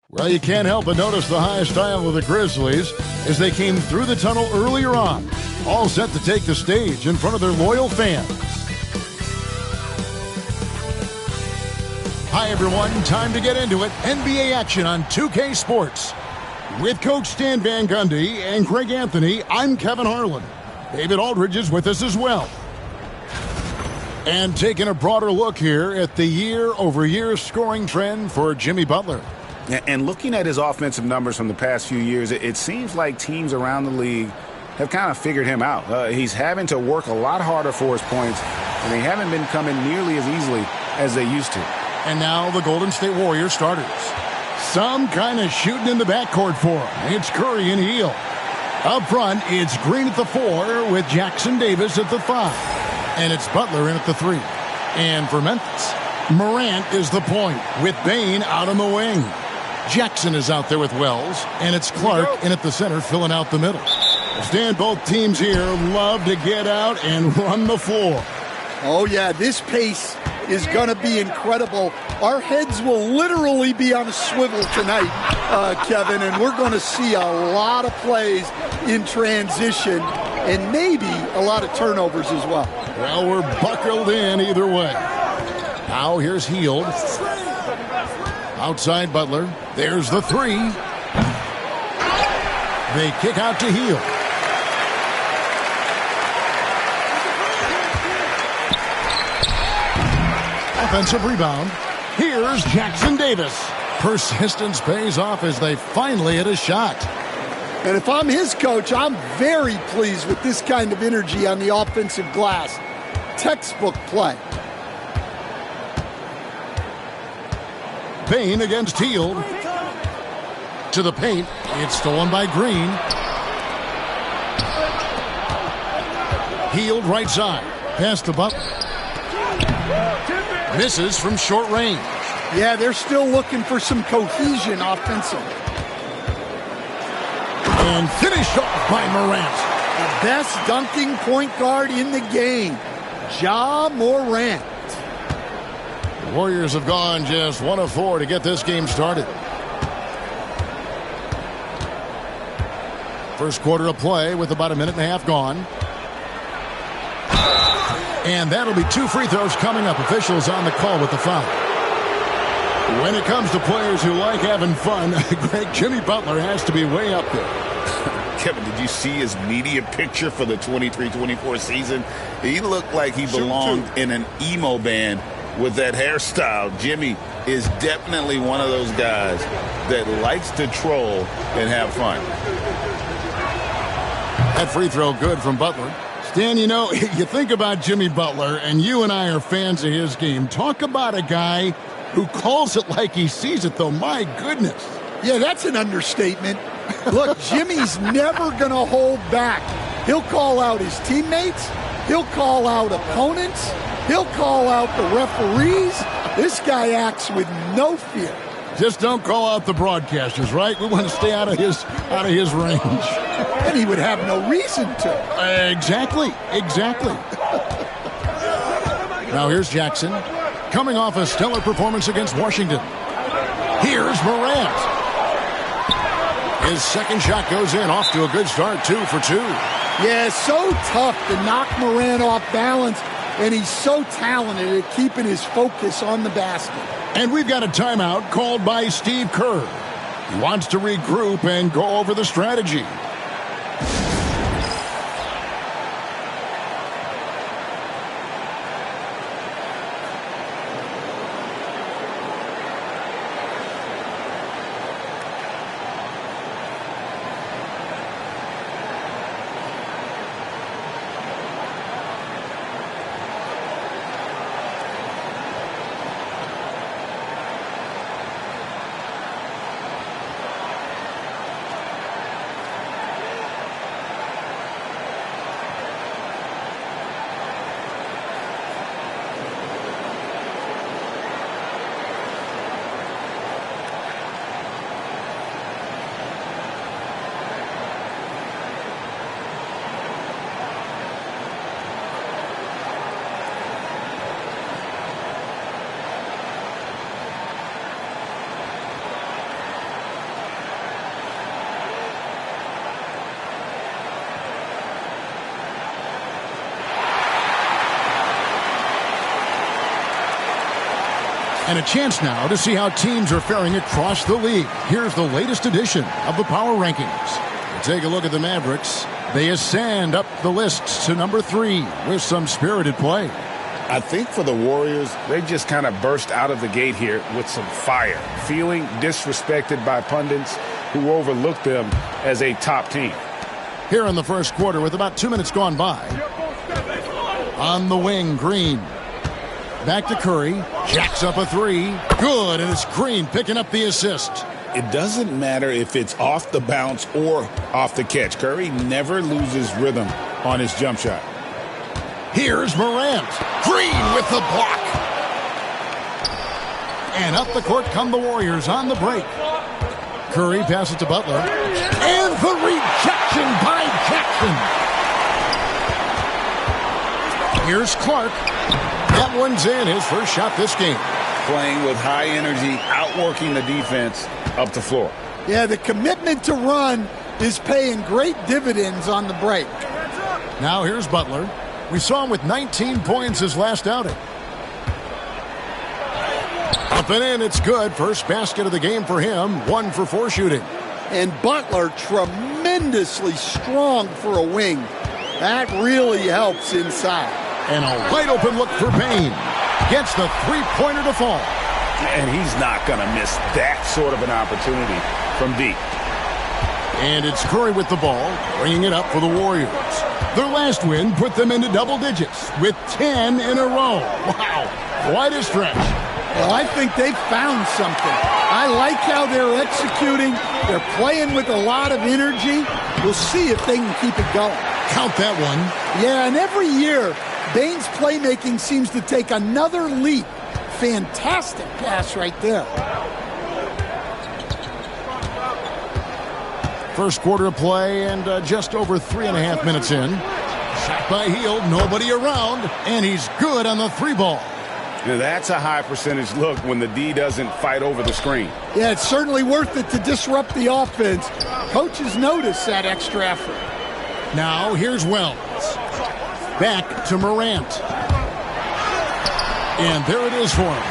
Well, you can't help but notice the high style of the Grizzlies as they came through the tunnel earlier on, all set to take the stage in front of their loyal fans. Hi, everyone. Time to get into it. NBA action on 2K Sports. With Coach Stan Van Gundy and Greg Anthony, I'm Kevin Harlan. David Aldridge is with us as well. And taking a broader look here at the year-over-year scoring trend for Jimmy Butler. And looking at his offensive numbers from the past few years, it seems like teams around the league have kind of figured him out. He's having to work a lot harder for his points, and they haven't been coming nearly as easily as they used to. And now the Golden State Warriors starters. Some kind of shooting in the backcourt for him. It's Curry and Hield. Up front, it's Green at the 4 with Jackson Davis at the 5. And it's Butler in at the 3. And for Memphis, Morant is the point with Bane out on the wing. Jackson is out there with Wells, and it's Clark in at the center filling out the middle. Stan, both teams here love to get out and run the floor. Oh, yeah, this pace is going to be incredible. Our heads will literally be on a swivel tonight, Kevin, and we're going to see a lot of plays in transition and maybe a lot of turnovers as well. Well, we're buckled in either way. Now here's Hield. Outside Butler. There's the 3. They kick out to Hield. Offensive rebound. Here's Jackson Davis. Persistence pays off as they finally hit a shot. And if I'm his coach, I'm very pleased with this kind of energy on the offensive glass. Textbook play. Bane against Hield. To the paint. It's stolen by Green. Hield right side. Pass to Butler. Misses from short range. Yeah, they're still looking for some cohesion offensively. And finished off by Morant. The best dunking point guard in the game, Ja Morant. The Warriors have gone just 1 of 4 to get this game started. First quarter of play with about a minute and a half gone. And that'll be 2 free throws coming up. Officials on the call with the foul. When it comes to players who like having fun, Greg, Jimmy Butler has to be way up there. Kevin, did you see his media picture for the 23-24 season? He looked like he belonged in an emo band with that hairstyle. Jimmy is definitely one of those guys that likes to troll and have fun. That free throw good from Butler. Stan, you know, you think about Jimmy Butler, and you and I are fans of his game. Talk about a guy who calls it like he sees it, though. My goodness. Yeah, that's an understatement. Look, Jimmy's never going to hold back. He'll call out his teammates. He'll call out opponents. He'll call out the referees. This guy acts with no fear. Just don't call out the broadcasters, right? We want to stay out of his range. And he would have no reason to. Exactly. Now here's Jackson, coming off a stellar performance against Washington. Here's Morant. His second shot goes in, off to a good start, 2 for 2. Yeah, so tough to knock Morant off balance, and he's so talented at keeping his focus on the basket. And we've got a timeout called by Steve Kerr. He wants to regroup and go over the strategy. And a chance now to see how teams are faring across the league. Here's the latest edition of the Power Rankings. We'll take a look at the Mavericks. They ascend up the list to number 3 with some spirited play. I think for the Warriors, they just kind of burst out of the gate here with some fire, feeling disrespected by pundits who overlooked them as a top team. Here in the first quarter with about 2 minutes gone by. On the wing, Green. Back to Curry. Jacks up a 3. Good, and it's Green picking up the assist. It doesn't matter if it's off the bounce or off the catch. Curry never loses rhythm on his jump shot. Here's Morant. Green with the block. And up the court come the Warriors on the break. Curry passes to Butler. And the rejection by Jackson. Here's Clark. That one's in, his first shot this game. Playing with high energy, outworking the defense up the floor. Yeah, the commitment to run is paying great dividends on the break. Now here's Butler. We saw him with 19 points his last outing. Up and in, it's good. First basket of the game for him. 1 for 4 shooting. And Butler tremendously strong for a wing. That really helps inside. And a wide open look for Payne. Gets the three-pointer to fall. And he's not going to miss that sort of an opportunity from deep. And it's Curry with the ball, bringing it up for the Warriors. Their last win put them into double digits with 10 in a row. Wow, quite a stretch. Well, I think they've found something. I like how they're executing. They're playing with a lot of energy. We'll see if they can keep it going. Count that one. Yeah, and every year, Bane's playmaking seems to take another leap. Fantastic pass right there. First quarter of play and just over 3.5 minutes in. Shot by Hield, nobody around, and he's good on the 3 ball. Now that's a high percentage look when the D doesn't fight over the screen. Yeah, it's certainly worth it to disrupt the offense. Coaches notice that extra effort. Now here's Wells. Back to Morant. And there it is for him.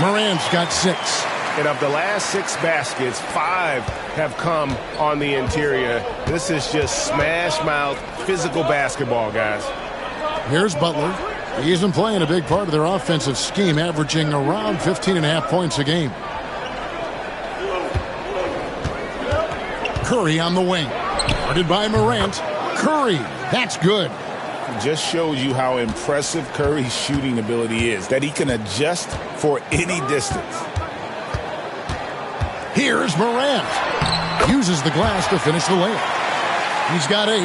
Morant's got 6. And of the last 6 baskets, 5 have come on the interior. This is just smash-mouth physical basketball, guys. Here's Butler. He isn't playing a big part of their offensive scheme, averaging around 15.5 points a game. Curry on the wing. Guarded by Morant. Curry, that's good. It just shows you how impressive Curry's shooting ability is, that he can adjust for any distance. Here's Morant. Uses the glass to finish the layup. He's got 8.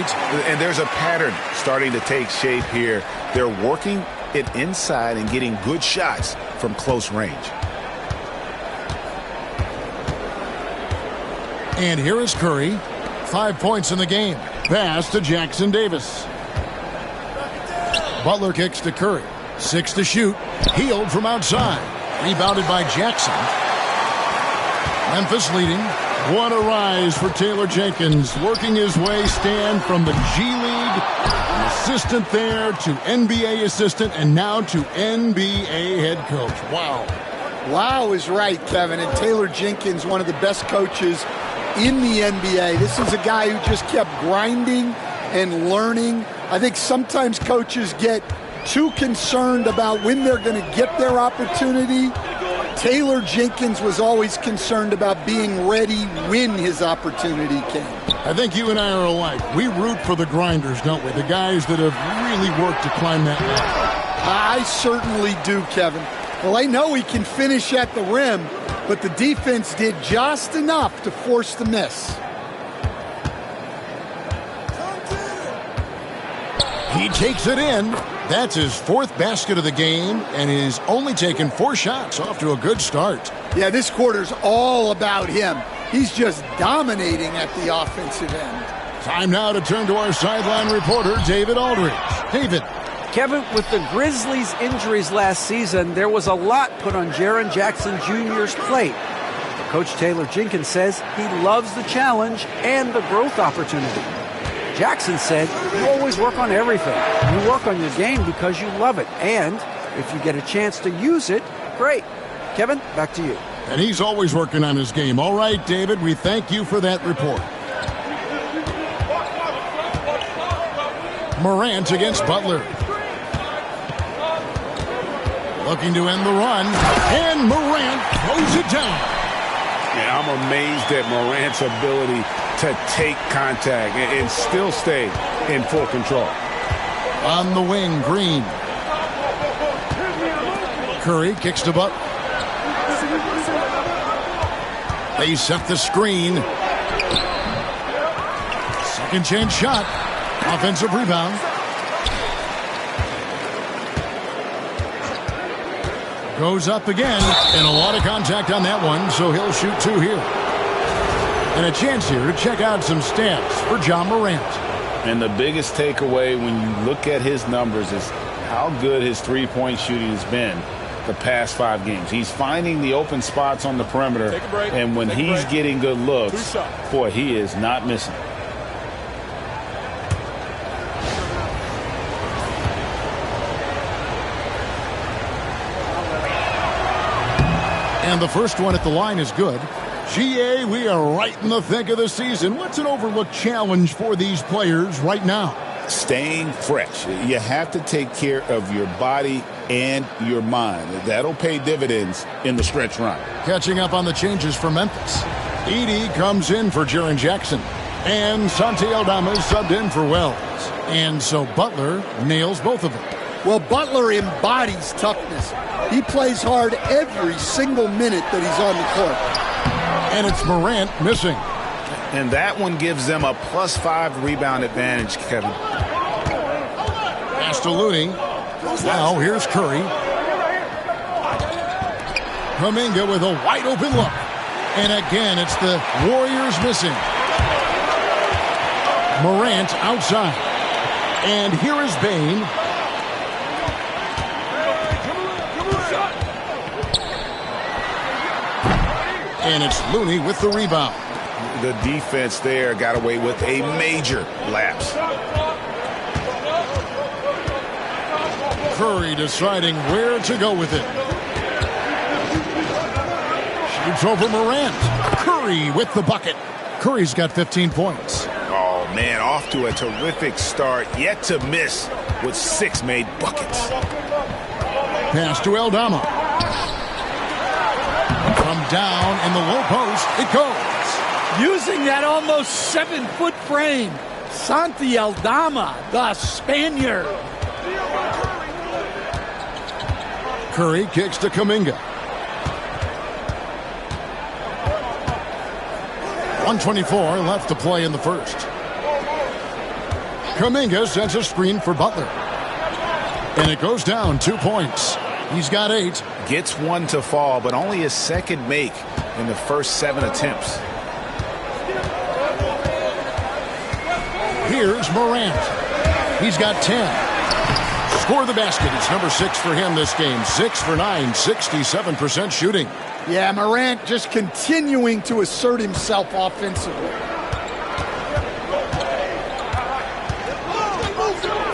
And there's a pattern starting to take shape here. They're working it inside and getting good shots from close range. And here is Curry. 5 points in the game. Pass to Jackson Davis. Butler kicks to Curry. 6 to shoot. Hield from outside. Rebounded by Jackson. Memphis leading. What a rise for Taylor Jenkins. Working his way, Stan, from the G League. An assistant there to NBA assistant and now to NBA head coach. Wow. Wow is right, Kevin. And Taylor Jenkins, one of the best coaches in the NBA. This is a guy who just kept grinding and learning. I think sometimes coaches get too concerned about when they're going to get their opportunity. Taylor Jenkins was always concerned about being ready when his opportunity came. I think you and I are alike. We root for the grinders, don't we? The guys that have really worked to climb that ladder. I certainly do, Kevin. Well, I know he can finish at the rim, but the defense did just enough to force the miss. He takes it in. That's his 4th basket of the game, and he's only taken 4 shots. Off to a good start. Yeah, this quarter's all about him. He's just dominating at the offensive end. Time now to turn to our sideline reporter, David Aldridge. David. Kevin, with the Grizzlies' injuries last season, there was a lot put on Jaren Jackson Jr.'s plate. Coach Taylor Jenkins says he loves the challenge and the growth opportunity. Jackson said, you always work on everything. You work on your game because you love it. And if you get a chance to use it, great. Kevin, back to you. And he's always working on his game. All right, David, we thank you for that report. Morant against Butler. Looking to end the run. And Morant throws it down. Yeah, I'm amazed at Morant's ability to take contact and still stay in full control. On the wing, Green. Curry kicks to Butler. They set the screen. Second chance shot. Offensive rebound. Goes up again, and a lot of contact on that one, so he'll shoot two here. And a chance here to check out some stats for John Morant. And the biggest takeaway when you look at his numbers is how good his three-point shooting has been the past 5 games. He's finding the open spots on the perimeter, and when he's getting good looks, boy, he is not missing. And the first one at the line is good. GA, we are right in the thick of the season. What's an overlooked challenge for these players right now? Staying fresh. You have to take care of your body and your mind. That'll pay dividends in the stretch run. Catching up on the changes for Memphis. Edey comes in for Jaren Jackson. And Santi Aldama is subbed in for Wells. And so Butler nails both of them. Well, Butler embodies toughness. He plays hard every single minute that he's on the court. And it's Morant missing. And that one gives them a +5 rebound advantage, Kevin. Pass to Looney. Now here's Curry. Kuminga with a wide open look. And again, it's the Warriors missing. Morant outside. And here is Bane. And it's Looney with the rebound. The defense there got away with a major lapse. Curry deciding where to go with it. Shoots over Morant. Curry with the bucket. Curry's got 15 points. Oh, man, off to a terrific start. Yet to miss with 6 made buckets. Pass to Aldama. From down in the low post, it goes. Using that almost 7-foot frame, Santi Aldama, the Spaniard. Curry kicks to Kuminga. 1:24 left to play in the first. Kuminga sends a screen for Butler. And it goes down 2 points. He's got 8. Gets one to fall, but only his second make in the first 7 attempts. Here's Morant. He's got 10. Score the basket. It's number 6 for him this game. 6 for 9, 67% shooting. Yeah, Morant just continuing to assert himself offensively.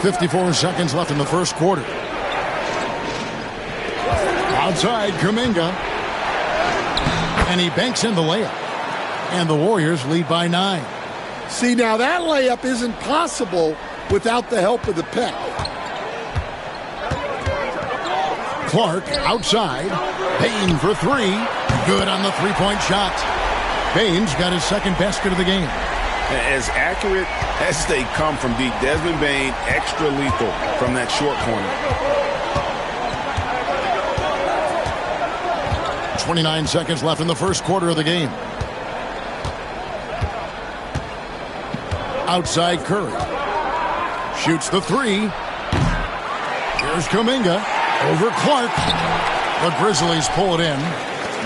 54 seconds left in the first quarter. Outside, Kuminga. And he banks in the layup. And the Warriors lead by 9. See, now that layup isn't possible without the help of the pick. Clark outside. Payne for 3. Good on the three-point shot. Payne's got his second basket of the game. As accurate as they come from deep, Desmond Bane extra lethal from that short corner. 29 seconds left in the first quarter of the game. Outside Curry. Shoots the 3. Here's Kuminga. Over Clark. The Grizzlies pull it in.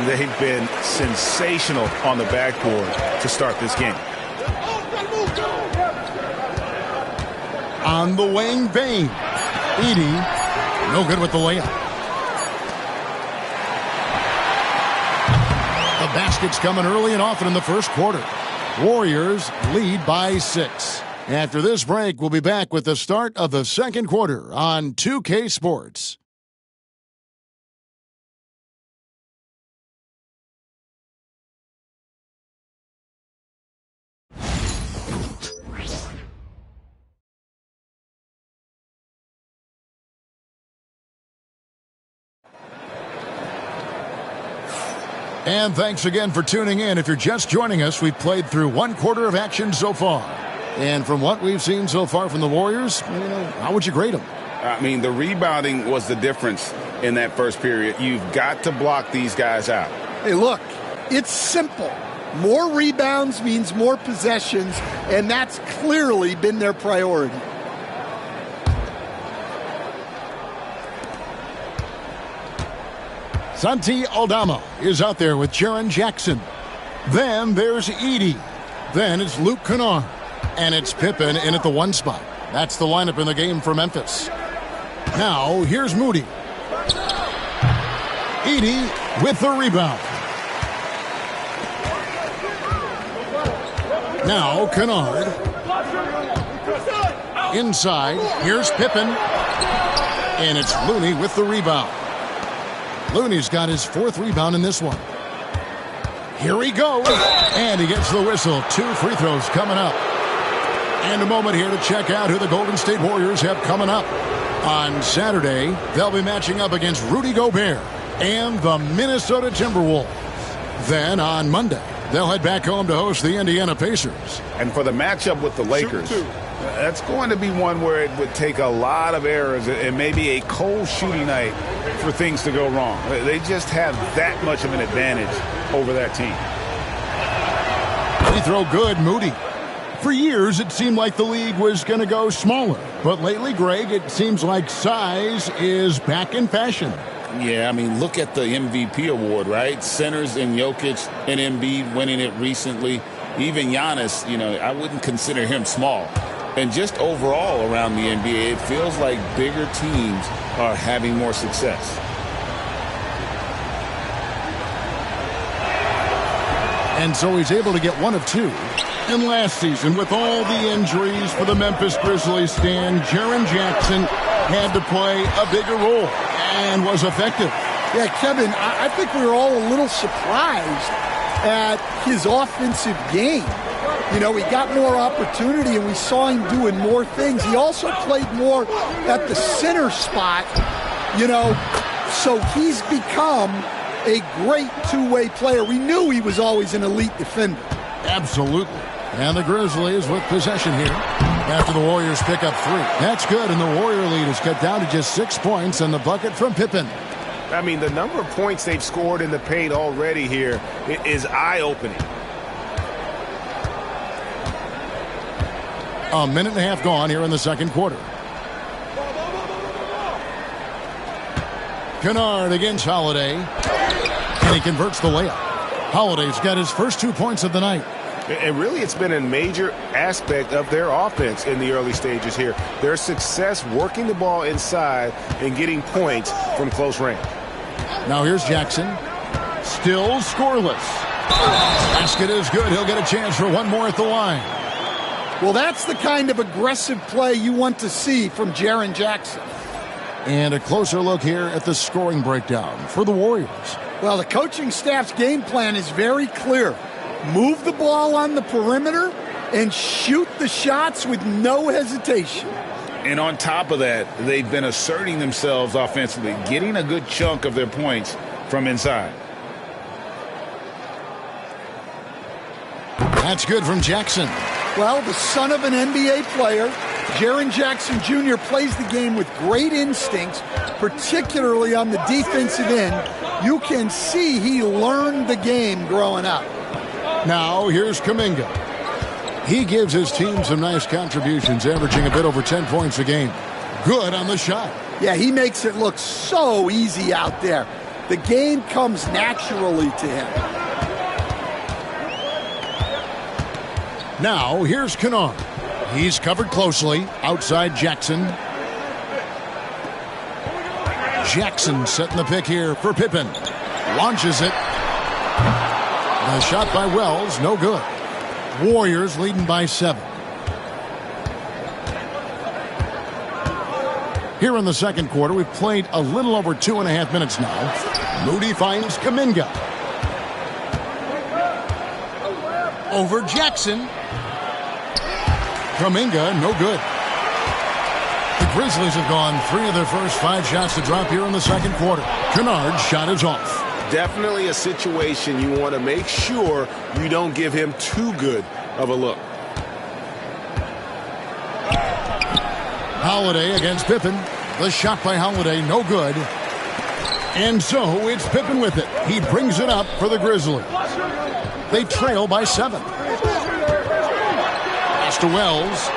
They've been sensational on the backboard to start this game. On the wing, Bane. Edey, no good with the layup. The basket's coming early and often in the first quarter. Warriors lead by 6. After this break, we'll be back with the start of the second quarter on 2K Sports. And thanks again for tuning in. If you're just joining us, we've played through one quarter of action so far. And from what we've seen so far from the Warriors, how would you grade them? I mean, the rebounding was the difference in that first period. You've got to block these guys out. Hey, look, it's simple. More rebounds means more possessions, and that's clearly been their priority. Santi Aldama is out there with Jaren Jackson. Then there's Edey. Then it's Luke Kennard. And it's Pippen in at the 1 spot. That's the lineup in the game for Memphis. Now, here's Moody. Edey with the rebound. Now, Kennard. Inside, here's Pippen. And it's Looney with the rebound. Looney's got his 4th rebound in this one. Here he goes. And he gets the whistle. 2 free throws coming up. And a moment here to check out who the Golden State Warriors have coming up. On Saturday, they'll be matching up against Rudy Gobert and the Minnesota Timberwolves. Then on Monday, they'll head back home to host the Indiana Pacers. And for the matchup with the Lakers, that's going to be one where it would take a lot of errors and maybe a cold shooting night for things to go wrong. They just have that much of an advantage over that team. Free throw good, Moody. For years, it seemed like the league was going to go smaller. But lately, Greg, it seems like size is back in fashion. Yeah, I mean, look at the MVP award, right? Centers and Jokic and Embiid winning it recently. Even Giannis, I wouldn't consider him small. And just overall around the NBA, it feels like bigger teams are having more success. And so he's able to get 1 of 2. And last season, with all the injuries for the Memphis Grizzlies, Jaren Jackson had to play a bigger role and was effective. Yeah, Kevin, I think we were all a little surprised at his offensive game. He got more opportunity, and we saw him doing more things. He also played more at the center spot, so he's become a great two-way player. We knew he was always an elite defender. Absolutely. And the Grizzlies with possession here after the Warriors pick up 3. That's good, and the Warrior lead is cut down to just 6 points, and the bucket from Pippen. I mean, the number of points they've scored in the paint already here is eye-opening. A minute and a half gone here in the second quarter. Kennard against Holiday. And he converts the layup. Holiday's got his first 2 points of the night. And really, it's been a major aspect of their offense in the early stages here. Their success working the ball inside and getting points from close range. Now here's Jackson. Still scoreless. Basket is good. He'll get a chance for 1 more at the line. Well, that's the kind of aggressive play you want to see from Jaren Jackson. And a closer look here at the scoring breakdown for the Warriors. Well, the coaching staff's game plan is very clear. Move the ball on the perimeter and shoot the shots with no hesitation. And on top of that, they've been asserting themselves offensively, getting a good chunk of their points from inside. That's good from Jackson. Well, the son of an NBA player, Jaren Jackson Jr. plays the game with great instincts, particularly on the defensive end. You can see he learned the game growing up. Now, here's Kuminga. He gives his team some nice contributions, averaging a bit over 10 points a game. Good on the shot. Yeah, he makes it look so easy out there. The game comes naturally to him. Now, here's Kennard. He's covered closely outside Jackson. Jackson setting the pick here for Pippen. Launches it. The shot by Wells, no good. Warriors leading by 7. Here in the second quarter, we've played a little over 2.5 minutes now. Moody finds Kuminga. Over Jackson. Kuminga, no good. The Grizzlies have gone 3 of their first 5 shots to drop here in the second quarter. Kennard's shot is off. definitely a situation you want to make sure you don't give him too good of a look. Holiday against Pippen. The shot by Holiday, no good. And so it's Pippen with it. He brings it up for the Grizzlies. They trail by 7. Pass to Wells.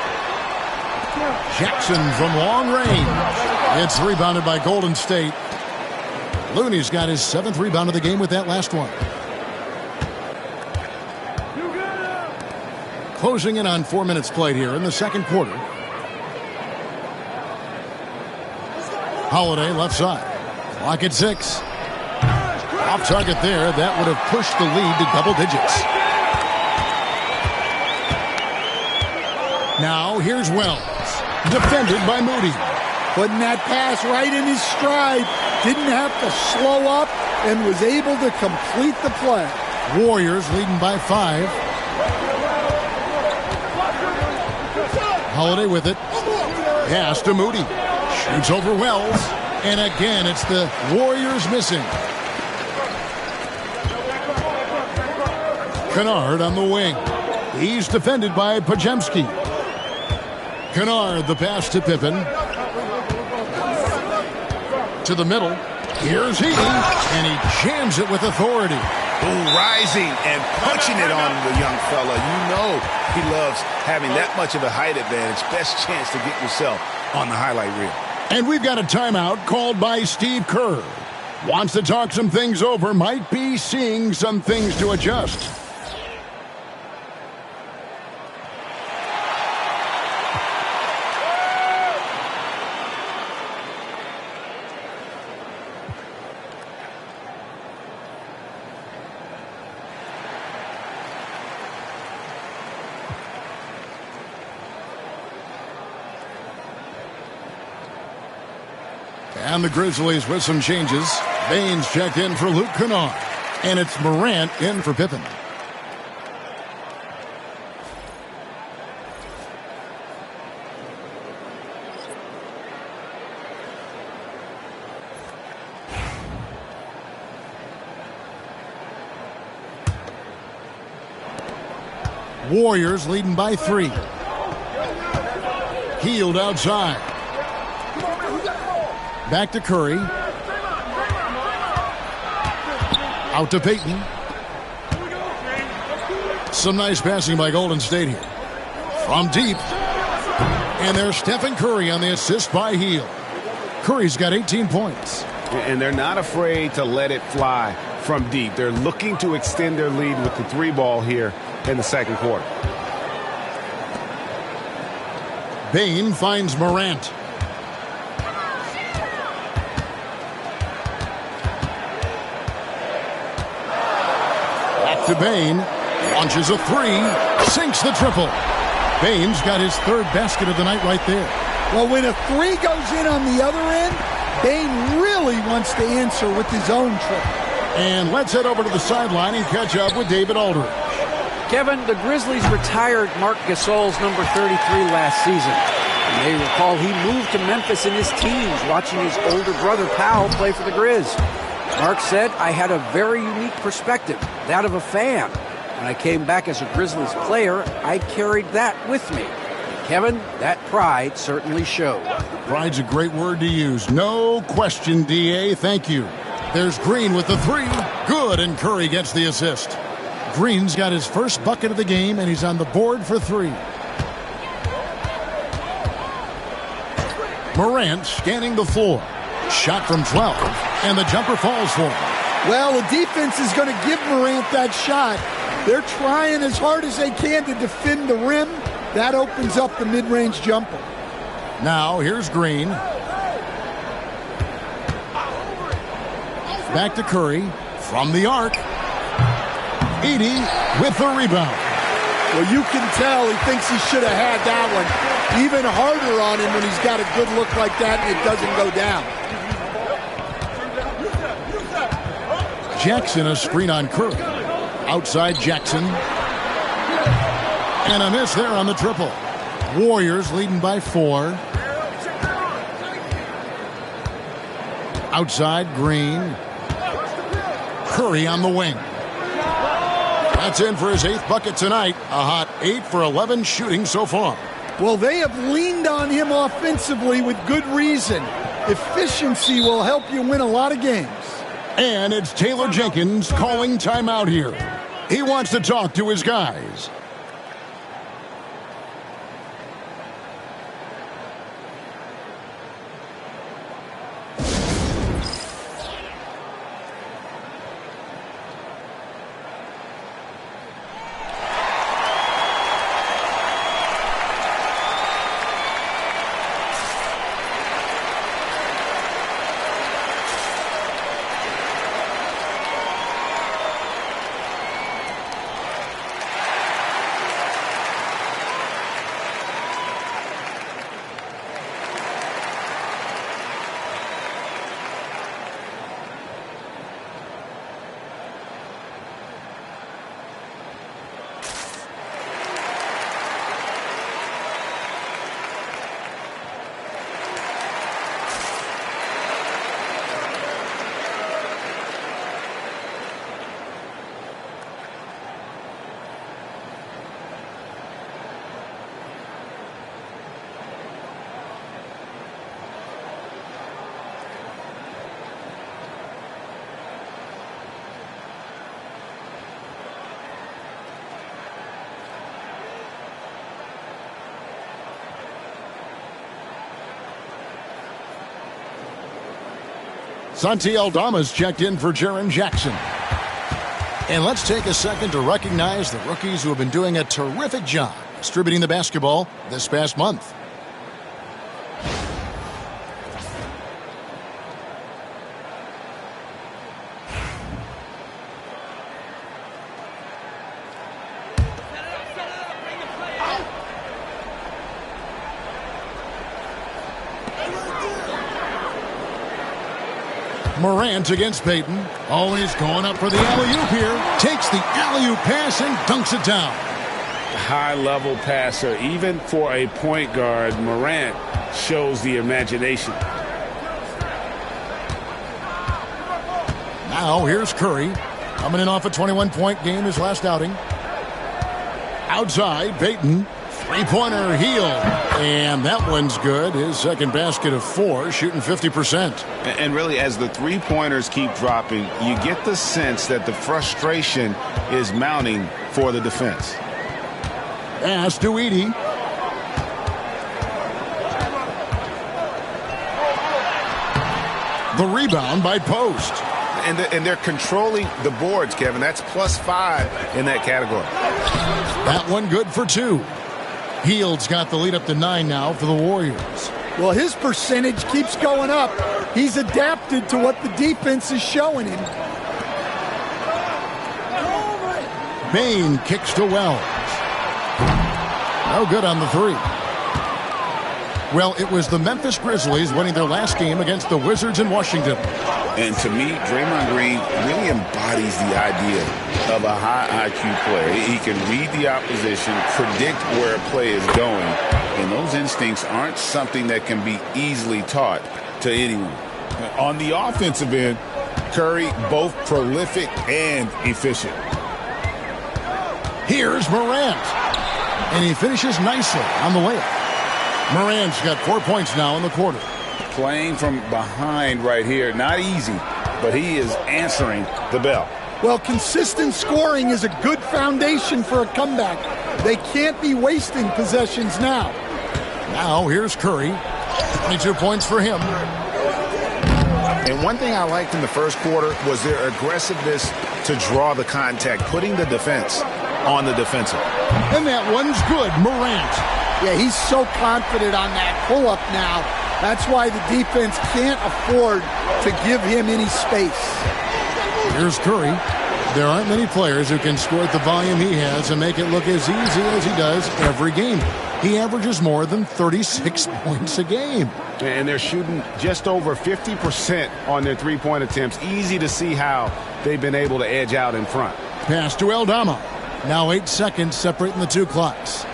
Jackson from long range. It's rebounded by Golden State. Looney's got his 7th rebound of the game with that last one. Closing in on 4 minutes played here in the second quarter. Holiday left side. Clock at 6. Off target there. That would have pushed the lead to double digits. Now here's Wells. Defended by Moody. Putting that pass right in his stride. Didn't have to slow up and was able to complete the play. Warriors leading by 5. Holiday with it. Pass to Moody. Shoots over Wells. And again, it's the Warriors missing. Kennard on the wing. He's defended by Podziemski. Kennard, the pass to Pippen. To the middle. Here's Heaney, and he jams it with authority. Ooh, rising and punching it on the young fella. You know he loves having that much of a height advantage. Best chance to get yourself on the highlight reel. And we've got a timeout called by Steve Kerr. Wants to talk some things over. Might be seeing some things to adjust. And the Grizzlies with some changes. Baines checked in for Luke Kennard. And it's Morant in for Pippen. Warriors leading by 3. Healed outside. Back to Curry. Out to Payton. Some nice passing by Golden State here. From deep. And there's Steph and Curry on the assist by Hield. Curry's got 18 points. And they're not afraid to let it fly from deep. They're looking to extend their lead with the 3 ball here in the second quarter. Bane finds Morant. To Bane, launches a 3, sinks the triple. Bane's got his 3rd basket of the night right there. Well, when a 3 goes in on the other end, Bane really wants to answer with his own triple. And let's head over to the sideline and catch up with David Aldridge. Kevin, the Grizzlies retired Marc Gasol's number 33 last season. You may recall he moved to Memphis in his teens, watching his older brother Powell play for the Grizz. Mark said, I had a very unique perspective, that of a fan. When I came back as a Grizzlies player, I carried that with me. And Kevin, that pride certainly showed. Pride's a great word to use. No question, D.A. Thank you. There's Green with the 3. Good, and Curry gets the assist. Green's got his first bucket of the game, and he's on the board for 3. Morant scanning the floor. Shot from 12, and the jumper falls for him. Well, the defense is going to give Morant that shot. They're trying as hard as they can to defend the rim. That opens up the mid-range jumper. Now, here's Green. Back to Curry from the arc. 80 with the rebound. Well, you can tell he thinks he should have had that one. Even harder on him when he's got a good look like that and it doesn't go down. Jackson, a screen on Curry. Outside Jackson. And a miss there on the triple. Warriors leading by 4. Outside Green. Curry on the wing. That's in for his 8th bucket tonight. A hot 8 for 11 shooting so far. Well, they have leaned on him offensively with good reason. Efficiency will help you win a lot of games. And it's Taylor Jenkins calling timeout here. He wants to talk to his guys. Santi Aldama's checked in for Jaren Jackson. And let's take a second to recognize the rookies who have been doing a terrific job distributing the basketball this past month. Morant against Payton. Always going up for the alley-oop here. Takes the alley-oop pass and dunks it down. High-level passer. Even for a point guard, Morant shows the imagination. Now here's Curry. Coming in off a 21-point game his last outing. Outside, Payton. Three-pointer heel. And that one's good. His second basket of 4, shooting 50%. And really, as the three-pointers keep dropping, you get the sense that the frustration is mounting for the defense. Pass to Edey. The rebound by Post. And they're controlling the boards, Kevin. That's +5 in that category. That one good for 2. Hield's got the lead up to 9 now for the Warriors. Well, his percentage keeps going up. He's adapted to what the defense is showing him. Bain kicks to Wells. No good on the 3. Well, it was the Memphis Grizzlies winning their last game against the Wizards in Washington. And to me, Draymond Green really embodies the idea of a high IQ player. He can read the opposition, predict where a play is going, and those instincts aren't something that can be easily taught to anyone. On the offensive end, Curry both prolific and efficient. Here's Morant. And he finishes nicely on the layup. Morant's got 4 points now in the quarter. Playing from behind right here, not easy, but he is answering the bell. Well, consistent scoring is a good foundation for a comeback. They can't be wasting possessions now. Now here's Curry. 22 points for him. And one thing I liked in the first quarter was their aggressiveness to draw the contact, putting the defense on the defensive. And that one's good, Morant. Yeah, he's so confident on that pull-up now. That's why the defense can't afford to give him any space. Here's Curry. There aren't many players who can score at the volume he has and make it look as easy as he does every game. He averages more than 36 points a game. And they're shooting just over 50% on their three-point attempts. Easy to see how they've been able to edge out in front. Pass to Aldama. Now 8 seconds separating the two clocks.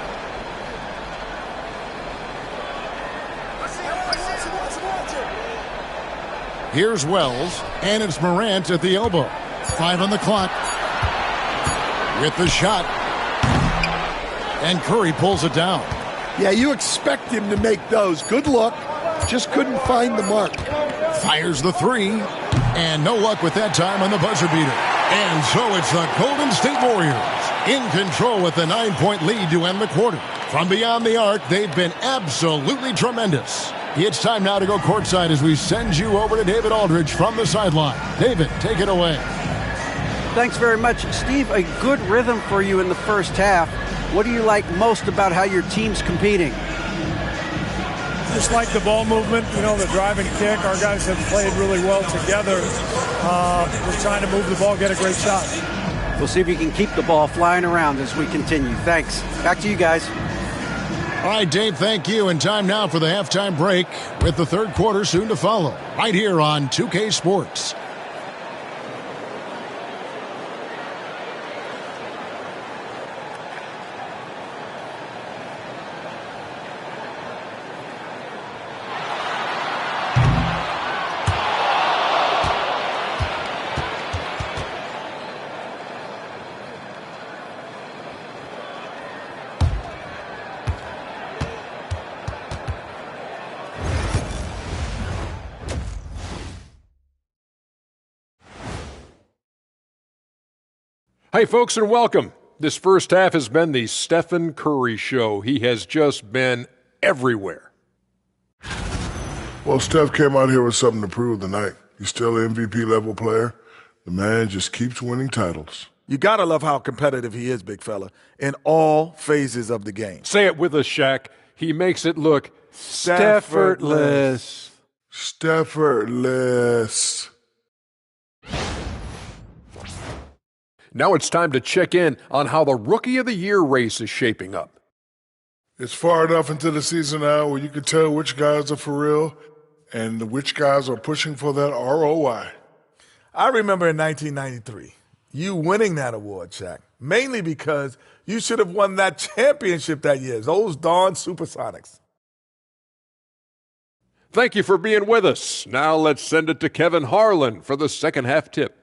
Here's Wells, and it's Morant at the elbow. 5 on the clock. With the shot. And Curry pulls it down. Yeah, you expect him to make those. Good luck. Just couldn't find the mark. Fires the 3. And no luck with that time on the buzzer beater. And so it's the Golden State Warriors in control with a 9-point lead to end the quarter. From beyond the arc, they've been absolutely tremendous. It's time now to go courtside as we send you over to David Aldridge from the sideline. David, take it away. Thanks very much, Steve. A good rhythm for you in the first half. What do you like most about how your team's competing? Just like the ball movement, the drive and kick. Our guys have played really well together. Just trying to move the ball, get a great shot. We'll see if you can keep the ball flying around as we continue. Thanks. Back to you guys. All right, Dave, thank you. And time now for the halftime break with the third quarter soon to follow. Right here on 2K Sports. Hey, folks, and welcome. This first half has been the Stephen Curry show. He has just been everywhere. Well, Steph came out here with something to prove tonight. He's still an MVP-level player. The man just keeps winning titles. You gotta love how competitive he is, big fella, in all phases of the game. Say it with us, Shaq. He makes it look Steffortless. Steffortless. Now it's time to check in on how the Rookie of the Year race is shaping up. It's far enough into the season now where you can tell which guys are for real and which guys are pushing for that ROI. I remember in 1993, you winning that award, Shaq, mainly because you should have won that championship that year, those darn Supersonics. Thank you for being with us. Now let's send it to Kevin Harlan for the second half tip.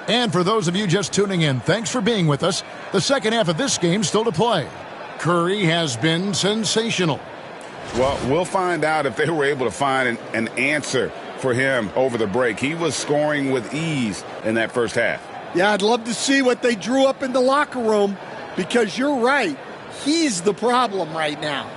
And for those of you just tuning in, thanks for being with us. The second half of this game still to play. Curry has been sensational. Well, we'll find out if they were able to find an answer for him over the break. He was scoring with ease in that first half. Yeah, I'd love to see what they drew up in the locker room because you're right. He's the problem right now.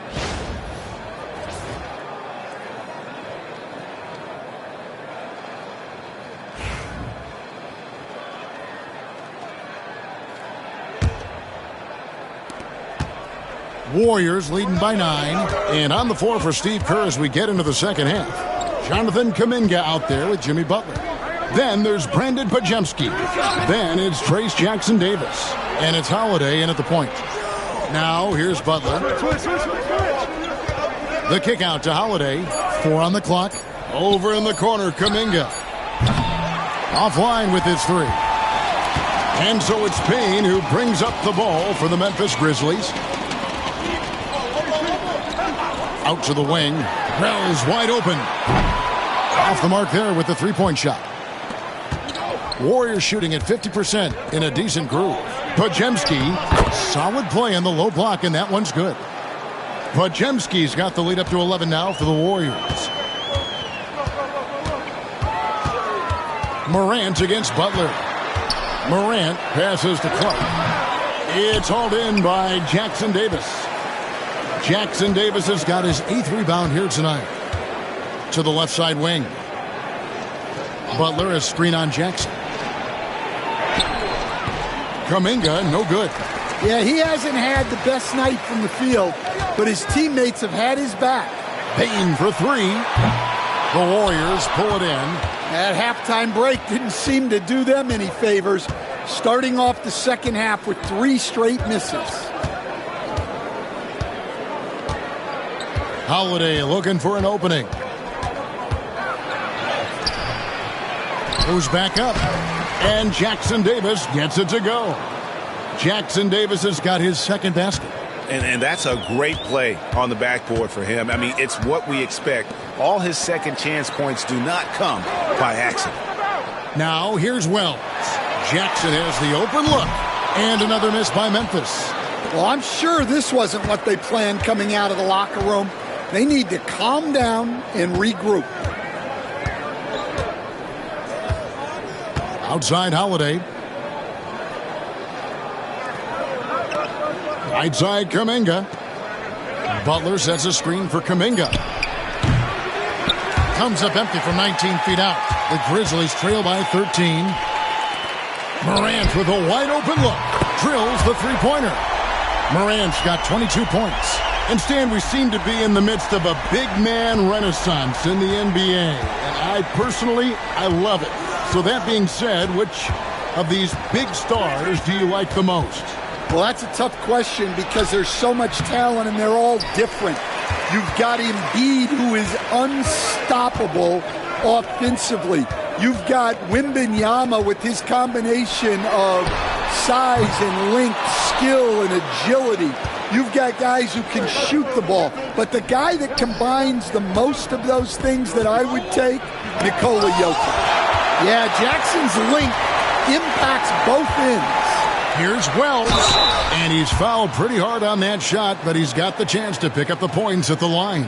Warriors leading by 9. And on the floor for Steve Kerr as we get into the second half. Jonathan Kuminga out there with Jimmy Butler. Then there's Brandon Pajemski. Then it's Trace Jackson Davis. And it's Holiday in at the point. Now here's Butler. The kick out to Holiday. 4 on the clock. Over in the corner, Kuminga. Offline with his 3. And so it's Payne who brings up the ball for the Memphis Grizzlies. Out to the wing. Wells wide open. Off the mark there with the three-point shot. Warriors shooting at 50% in a decent groove. Pajemski, solid play on the low block, and that one's good. Pajemski's got the lead up to 11 now for the Warriors. Morant against Butler. Morant passes to Clark. It's hauled in by Jackson Davis. Jackson Davis has got his 8th rebound here tonight. To the left side wing. Butler, a screen on Jackson. Kuminga, no good. Yeah, he hasn't had the best night from the field, but his teammates have had his back. Payne for 3. The Warriors pull it in. That halftime break didn't seem to do them any favors, starting off the second half with 3 straight misses. Holiday looking for an opening. Goes back up. And Jackson Davis gets it to go. Jackson Davis has got his second basket. And that's a great play on the backboard for him. I mean, it's what we expect. All his second chance points do not come by accident. Now here's Wells. Jackson has the open look. And another miss by Memphis. Well, I'm sure this wasn't what they planned coming out of the locker room. They need to calm down and regroup. Outside Holiday. Right side Kuminga. Butler sets a screen for Kuminga. Comes up empty from 19 feet out. The Grizzlies trail by 13. Morant with a wide open look. Drills the three-pointer. Morant's got 22 points. And Stan, we seem to be in the midst of a big man renaissance in the NBA. And I love it. So that being said, which of these big stars do you like the most? Well, that's a tough question because there's so much talent and they're all different. You've got Embiid, who is unstoppable offensively. You've got Wembanyama with his combination of size and length, skill and agility. You've got guys who can shoot the ball. But the guy that combines the most of those things that I would take, Nikola Jokic. Yeah, Jackson's length impacts both ends. Here's Wells, and he's fouled pretty hard on that shot, but he's got the chance to pick up the points at the line.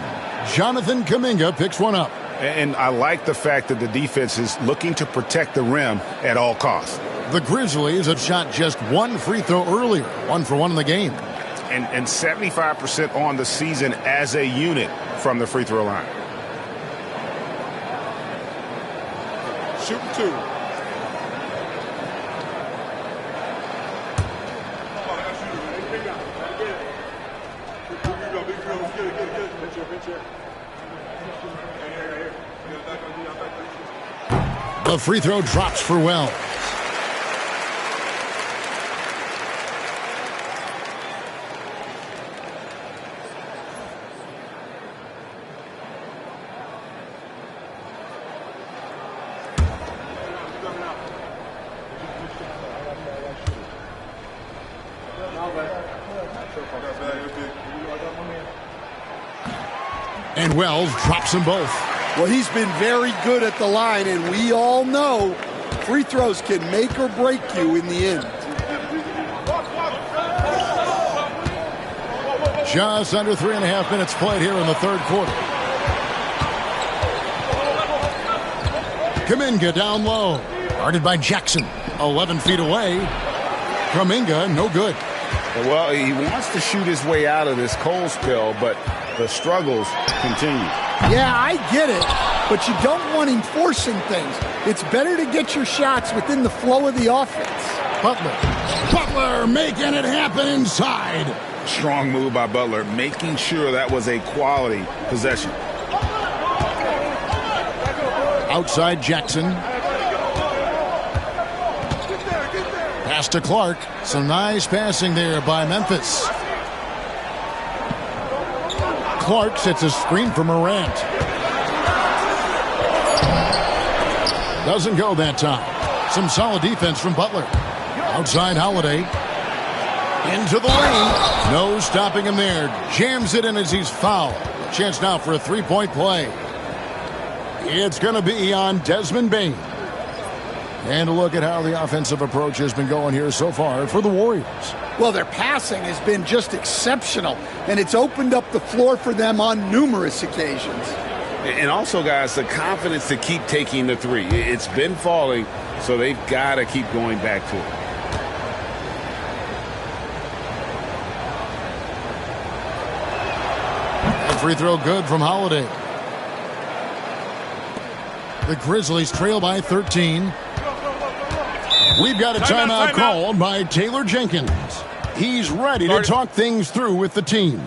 Jonathan Kuminga picks one up. And I like the fact that the defense is looking to protect the rim at all costs. The Grizzlies have shot just one free throw earlier, 1 for 1 in the game. And 75% on the season as a unit from the free throw line. Shooting 2. The free throw drops for Wells. And Wells drops them both. Well, he's been very good at the line, and we all know free throws can make or break you in the end. Just under 3.5 minutes played here in the third quarter. Kuminga down low. Guarded by Jackson. 11 feet away. Kuminga, no good. Well, he wants to shoot his way out of this cold spell, but the struggles continue. Yeah, I get it, but you don't want him forcing things. It's better to get your shots within the flow of the offense. Butler making it happen inside. Strong move by Butler, making sure that was a quality possession. Outside Jackson. Pass to Clark. Some nice passing there by Memphis. Clark sets a screen for Morant. Doesn't go that time. Some solid defense from Butler. Outside Holiday. Into the lane. No stopping him there. Jams it in as he's fouled. Chance now for a three-point play. It's going to be on Desmond Bane. And a look at how the offensive approach has been going here so far for the Warriors. Well, their passing has been just exceptional, and it's opened up the floor for them on numerous occasions. And also, guys, the confidence to keep taking the three. It's been falling, so they've got to keep going back to it. A free throw good from Holiday. The Grizzlies trail by 13. We've got a timeout called by Taylor Jenkins. He's ready to talk things through with the team.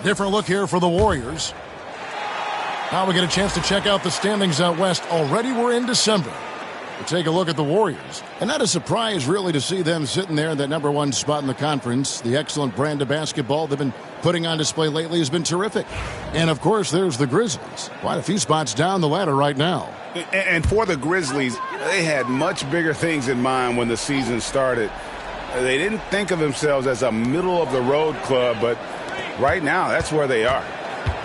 Different look here for the Warriors. Now we get a chance to check out the standings out west. Already we're in December. We'll take a look at the Warriors. And not a surprise, really, to see them sitting there in that number one spot in the conference. The excellent brand of basketball they've been putting on display lately has been terrific. And, of course, there's the Grizzlies. Quite a few spots down the ladder right now. And for the Grizzlies, they had much bigger things in mind when the season started. They didn't think of themselves as a middle-of-the-road club, but right now, that's where they are.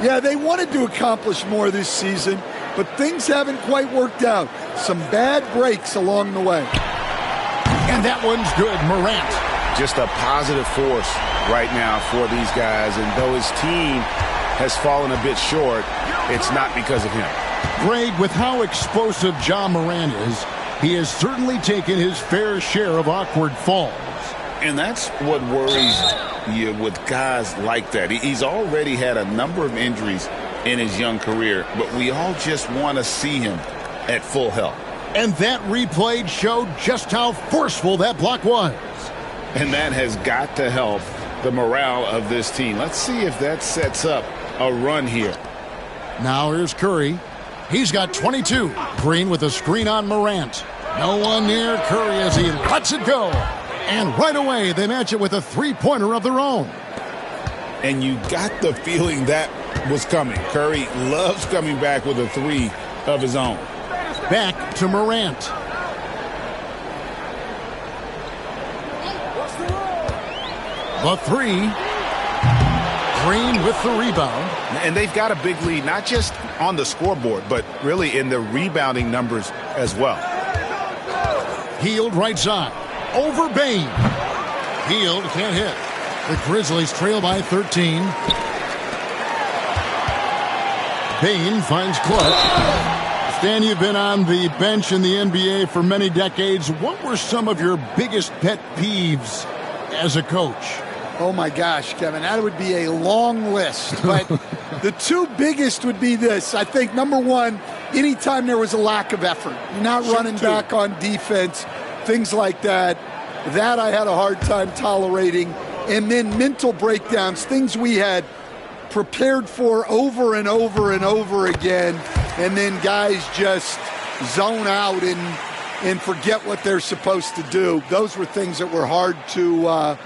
Yeah, they wanted to accomplish more this season, but things haven't quite worked out. Some bad breaks along the way. And that one's good. Morant. Just a positive force right now for these guys, and though his team has fallen a bit short, it's not because of him. Greg, with how explosive Ja Morant is, he has certainly taken his fair share of awkward falls. And that's what worries you with guys like that. He's already had a number of injuries in his young career, but we all just want to see him at full health. And that replay showed just how forceful that block was. And that has got to help the morale of this team. Let's see if that sets up a run here. Now here's Curry. He's got 22. Green with a screen on Morant. No one near Curry as he lets it go. And right away, they match it with a three-pointer of their own. And you got the feeling that was coming. Curry loves coming back with a three of his own. Back to Morant. The three. Green with the rebound. And they've got a big lead, not just on the scoreboard, but really in the rebounding numbers as well. Hield right side. Over Bain. Hield can't hit. The Grizzlies trail by 13. Bain finds Clark. Stan, you've been on the bench in the NBA for many decades. What were some of your biggest pet peeves as a coach? Oh, my gosh, Kevin, that would be a long list. But the two biggest would be this. I think, number one, anytime there was a lack of effort, you're not running back on defense, things like that. That I had a hard time tolerating. And then mental breakdowns, things we had prepared for over and over and over again. And then guys just zone out and forget what they're supposed to do. Those were things that were hard to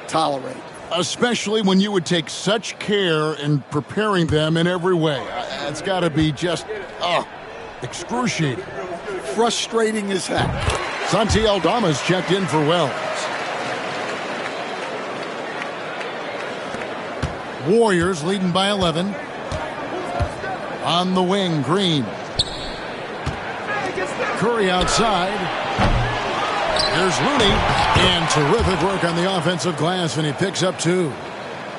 tolerate. Especially when you would take such care in preparing them in every way. It's got to be just, excruciating. Frustrating as heck. Santi Aldama's checked in for Wells. Warriors leading by 11. On the wing, Green. Curry outside. There's Looney. And terrific work on the offensive glass, and he picks up 2.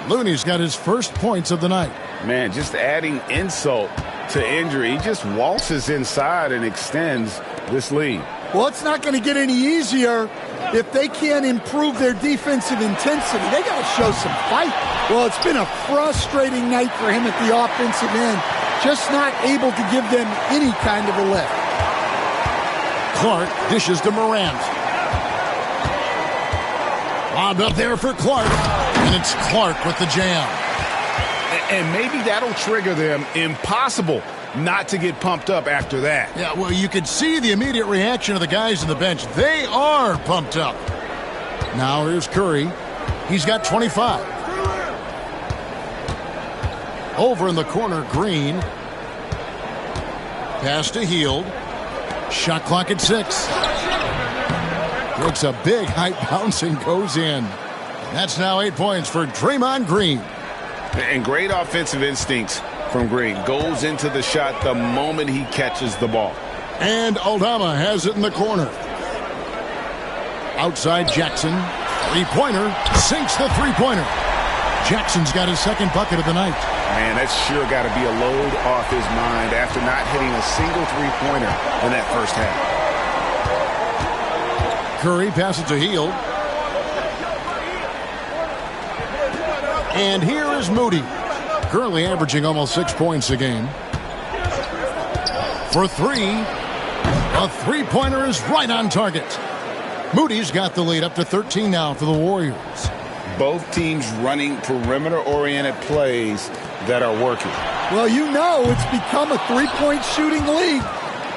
Looney's got his first points of the night. Man, just adding insult to injury. He just waltzes inside and extends this lead. Well, it's not going to get any easier if they can't improve their defensive intensity. They got to show some fight. Well, it's been a frustrating night for him at the offensive end. Just not able to give them any kind of a lift. Clark dishes to Morant. Lobbed up there for Clark. And it's Clark with the jam. And maybe that'll trigger them. Impossible not to get pumped up after that. Yeah, well, you could see the immediate reaction of the guys on the bench. They are pumped up. Now here's Curry. He's got 25. Over in the corner, Green. Pass to Hield. Shot clock at 6. Looks a big height bounce and goes in. That's now 8 points for Draymond Green. And great offensive instincts from Green. Goes into the shot the moment he catches the ball. And Aldama has it in the corner. Outside Jackson. Three-pointer. Sinks the three-pointer. Jackson's got his second bucket of the night. Man, that's sure got to be a load off his mind after not hitting a single three-pointer in that first half. Curry passes to Hield. And here is Moody. Currently averaging almost 6 points a game. For 3. A three-pointer is right on target. Moody's got the lead up to 13 now for the Warriors. Both teams running perimeter-oriented plays that are working. Well, you know it's become a three-point shooting league.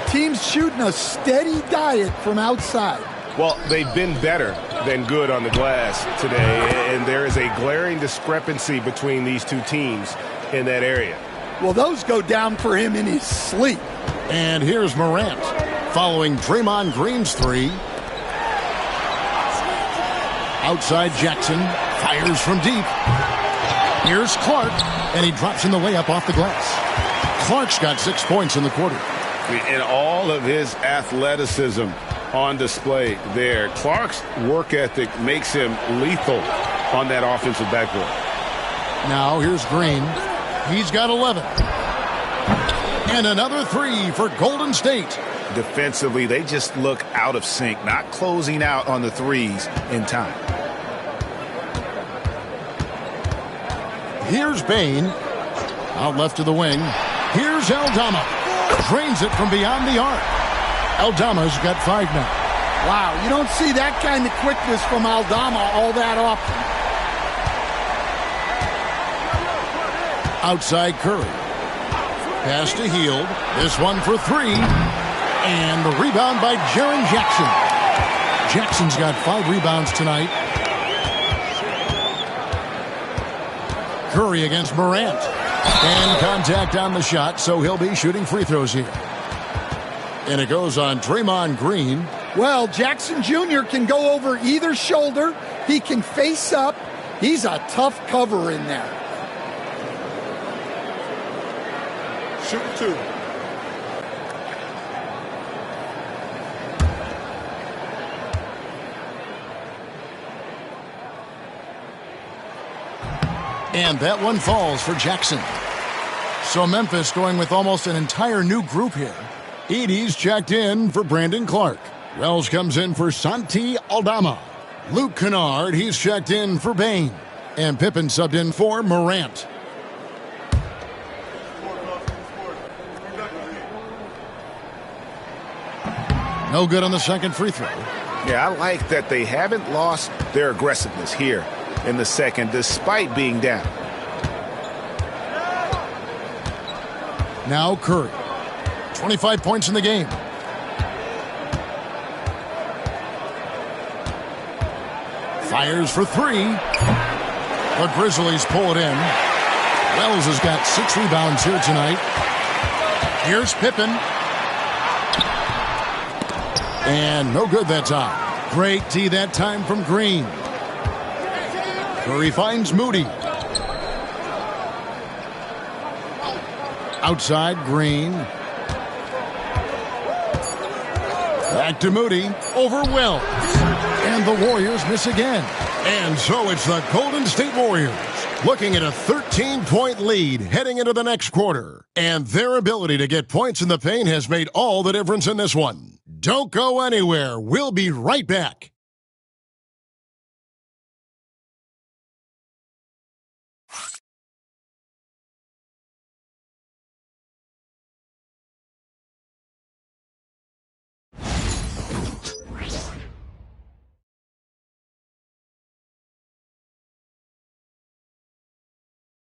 Teams shooting a steady diet from outside. Well, they've been better than good on the glass today, and there is a glaring discrepancy between these two teams in that area. Well, those go down for him in his sleep. And here's Morant following Draymond Green's three. Outside Jackson, fires from deep. Here's Clark, and he drops in the layup off the glass. Clark's got 6 points in the quarter. And all of his athleticism on display there. Clark's work ethic makes him lethal on that offensive backboard. Now here's Green. He's got 11. And another three for Golden State. Defensively, they just look out of sync, not closing out on the threes in time. Here's Bain. Out left to the wing. Here's Aldama. Drains it from beyond the arc. Aldama's got 5 now. Wow, you don't see that kind of quickness from Aldama all that often. Outside Curry. Pass to Hield. This one for 3. And the rebound by Jaren Jackson. Jackson's got 5 rebounds tonight. Curry against Morant. And contact on the shot, so he'll be shooting free throws here. And it goes on Draymond Green. Well, Jackson Jr. can go over either shoulder. He can face up. He's a tough cover in there. Shoot 2. And that one falls for Jackson. So Memphis going with almost an entire new group here. Edey's checked in for Brandon Clark. Wells comes in for Santi Aldama. Luke Kennard, he's checked in for Bain. And Pippen subbed in for Morant. No good on the second free throw. Yeah, I like that they haven't lost their aggressiveness here in the second, despite being down. Now Curry. 25 points in the game. Fires for 3. The Grizzlies pull it in. Wells has got 6 rebounds here tonight. Here's Pippen. And no good that time. Great D that time from Green. Curry finds Moody. Outside Green. Back to Moody. Over Wells. And the Warriors miss again. And so it's the Golden State Warriors looking at a 13-point lead heading into the next quarter. And their ability to get points in the paint has made all the difference in this one. Don't go anywhere. We'll be right back.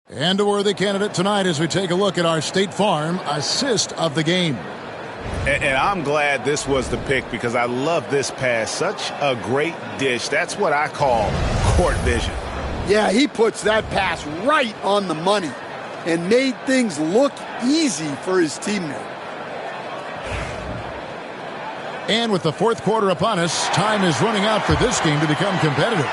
And a worthy candidate tonight as we take a look at our State Farm assist of the game. And I'm glad this was the pick because I love this pass. Such a great dish. That's what I call court vision. Yeah, he puts that pass right on the money and made things look easy for his teammate. And with the fourth quarter upon us, time is running out for this game to become competitive.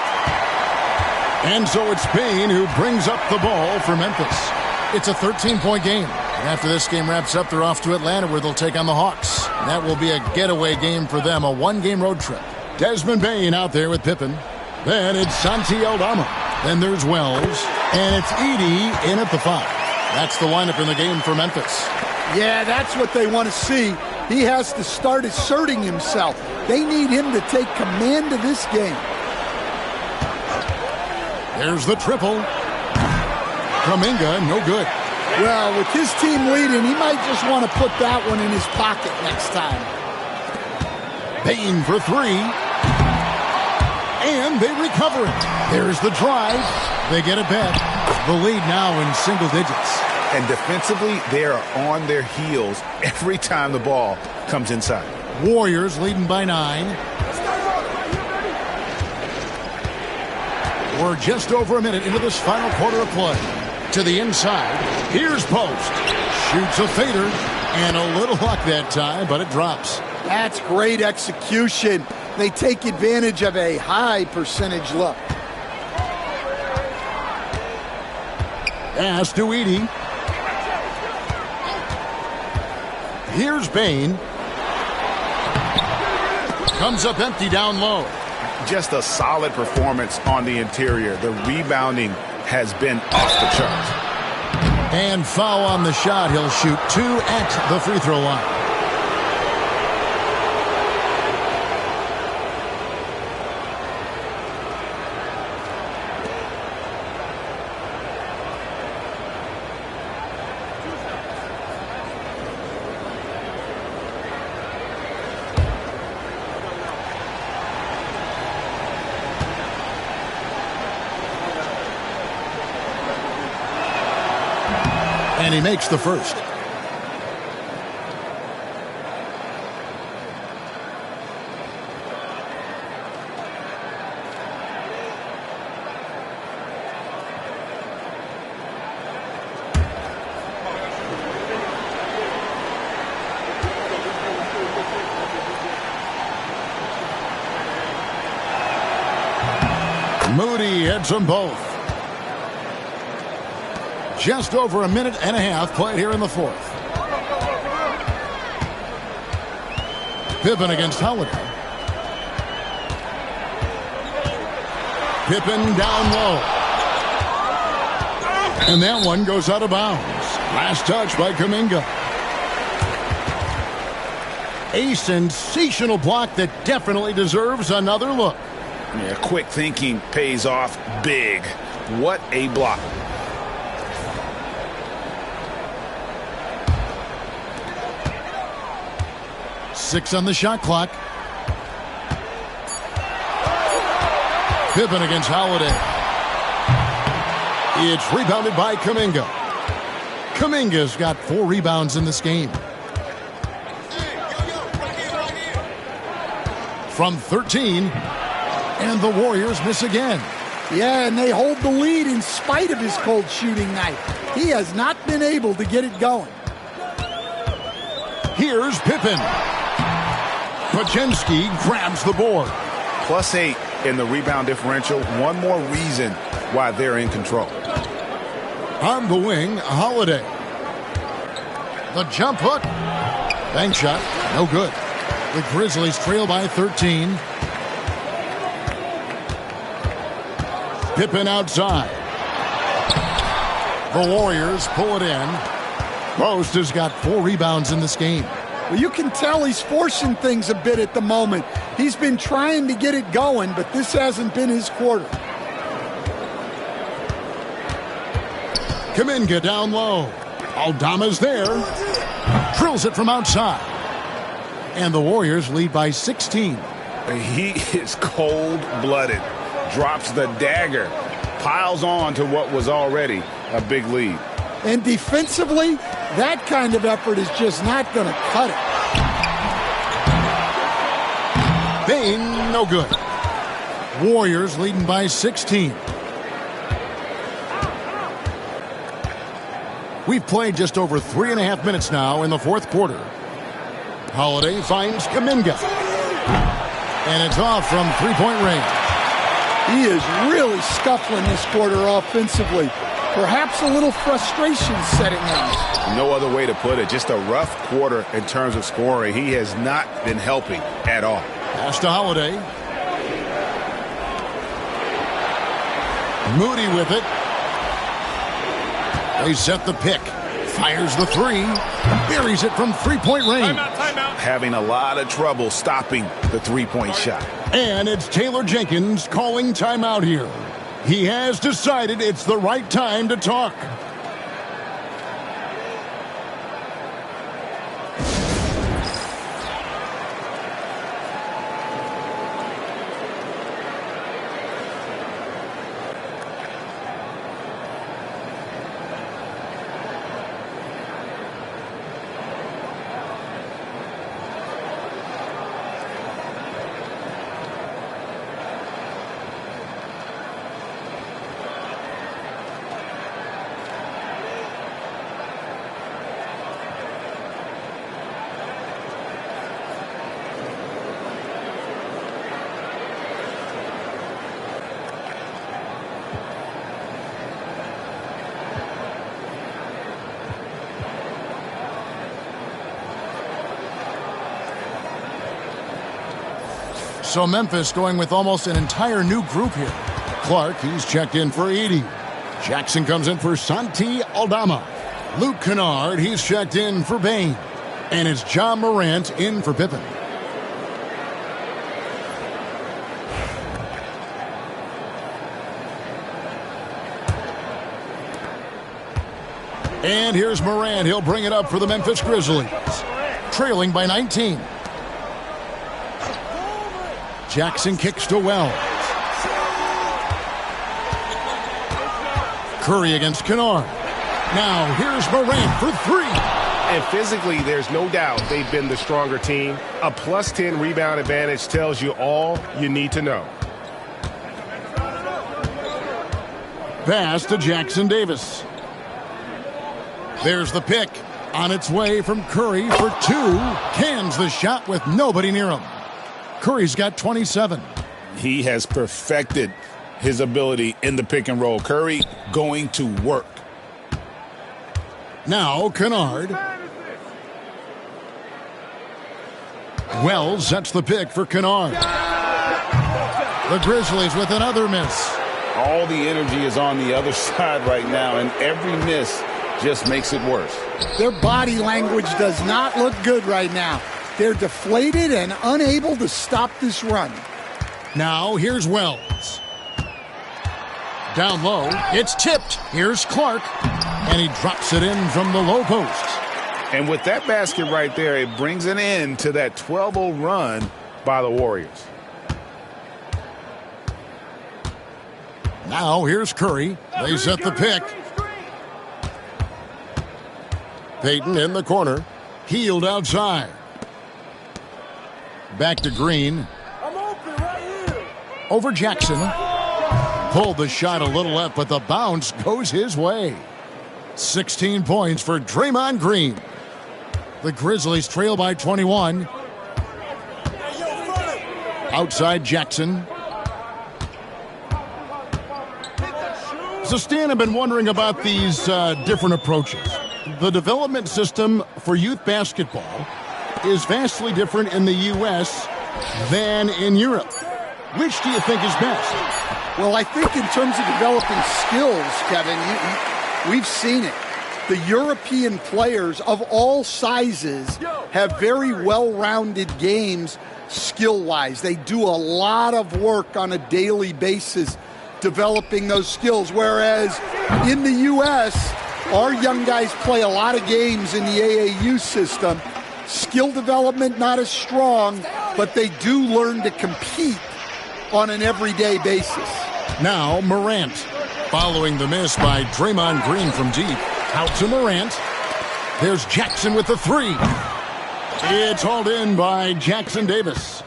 And so it's Payne who brings up the ball for Memphis. It's a 13-point game. And after this game wraps up, they're off to Atlanta where they'll take on the Hawks. And that will be a getaway game for them, a one-game road trip. Desmond Bain out there with Pippen. Then it's Santi Aldama. Then there's Wells. And it's Edey in at the 5. That's the lineup in the game for Memphis. Yeah, that's what they want to see. He has to start asserting himself. They need him to take command of this game. There's the triple. Kuminga, no good. Well, with his team leading, he might just want to put that one in his pocket next time. Payne for 3. And they recover it. There's the drive. They get it back. The lead now in single digits. And defensively, they are on their heels every time the ball comes inside. Warriors leading by 9. We're just over a minute into this final quarter of play. To the inside. Here's Post. Shoots a fader. And a little luck that time, but it drops. That's great execution. They take advantage of a high percentage look. Pass to Edie. Here's Bain. Comes up empty down low. Just a solid performance on the interior. The rebounding has been off the charts. And foul on the shot. He'll shoot 2 at the free throw line. And he makes the first. Moody hits them both. Just over a minute and a half played here in the fourth. Pippen against Holiday. Pippen down low. And that one goes out of bounds. Last touch by Kuminga. A sensational block that definitely deserves another look. Yeah, quick thinking pays off big. What a block. Six on the shot clock. Pippen against Holiday. It's rebounded by Kuminga. Kuminga's got 4 rebounds in this game. From 13, and the Warriors miss again. Yeah, and they hold the lead in spite of his cold shooting night. He has not been able to get it going. Here's Pippen. Pachinski grabs the board. +8 in the rebound differential. One more reason why they're in control. On the wing, Holiday. The jump hook. Bank shot. No good. The Grizzlies trail by 13. Pippen outside. The Warriors pull it in. Post has got 4 rebounds in this game. Well, you can tell he's forcing things a bit at the moment. He's been trying to get it going, but this hasn't been his quarter. Kuminga down low. Aldama's there. Drills it from outside. And the Warriors lead by 16. He is cold-blooded. Drops the dagger. Piles on to what was already a big lead. And defensively, that kind of effort is just not going to cut it. Bain, no good. Warriors leading by 16. We've played just over 3.5 minutes now in the fourth quarter. Holiday finds Kuminga. And it's off from three-point range. He is really scuffling this quarter offensively. Perhaps a little frustration setting in. No other way to put it. Just a rough quarter in terms of scoring. He has not been helping at all. Pass to Holiday. Moody with it. They set the pick. Fires the 3. Buries it from three-point range. Timeout. Having a lot of trouble stopping the three-point shot. And it's Taylor Jenkins calling timeout here. He has decided it's the right time to talk. So Memphis going with almost an entire new group here. Clark, he's checked in for Edey. Jackson comes in for Santi Aldama. Luke Kennard, he's checked in for Bain. And it's John Morant in for Pippen. And here's Morant. He'll bring it up for the Memphis Grizzlies. Trailing by 19. Jackson kicks to Wells. Curry against Kennard. Now here's Morant for three. And physically, there's no doubt they've been the stronger team. A plus 10 rebound advantage tells you all you need to know. Pass to Jackson Davis. There's the pick. On its way from Curry for two. Cans the shot with nobody near him. Curry's got 27. He has perfected his ability in the pick and roll. Curry going to work. Now Kennard. Wells sets the pick for Kennard. The Grizzlies with another miss. All the energy is on the other side right now, and every miss just makes it worse. Their body language does not look good right now. They're deflated and unable to stop this run. Now here's Wells. Down low, it's tipped. Here's Clark, and he drops it in from the low post. And with that basket right there, it brings an end to that 12-0 run by the Warriors. Now here's Curry. They set the pick. Payton in the corner. Healed outside. Back to Green. Over Jackson. Pulled the shot a little left, but the bounce goes his way. 16 points for Draymond Green. The Grizzlies trail by 21. Outside Jackson. So Stan, I've been wondering about these different approaches. The development system for youth basketball is vastly different in the U.S. than in Europe. Which do you think is best? Well, I think in terms of developing skills, Kevin, we've seen it. The European players of all sizes have very well-rounded games skill-wise. They do a lot of work on a daily basis developing those skills, whereas in the U.S., our young guys play a lot of games in the AAU system. Skill development not as strong, but they do learn to compete on an everyday basis. Now Morant, following the miss by Draymond Green from deep. Out to Morant. There's Jackson with the three. It's hauled in by Jackson Davis.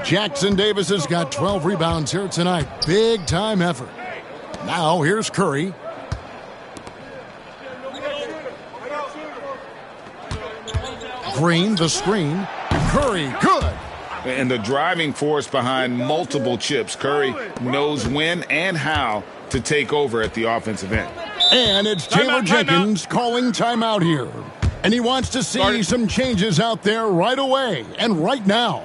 Jackson Davis has got 12 rebounds here tonight. Big time effort. Now here's Curry. Green, the screen. Curry, good. And the driving force behind multiple chips. Curry knows when and how to take over at the offensive end. And it's Taylor Jenkins calling timeout here. And he wants to see some changes out there right away and right now.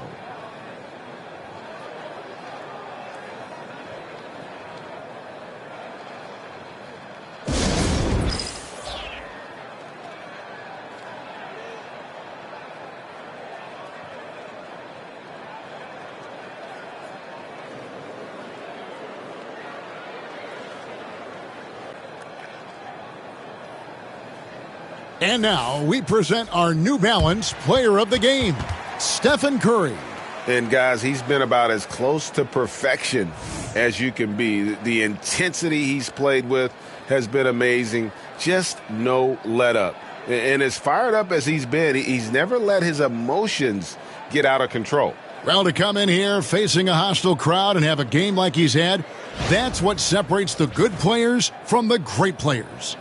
And now we present our New Balance Player of the Game, Stephen Curry. And guys, he's been about as close to perfection as you can be. The intensity he's played with has been amazing. Just no let up. And as fired up as he's been, he's never let his emotions get out of control. Well, to come in here facing a hostile crowd and have a game like he's had, that's what separates the good players from the great players.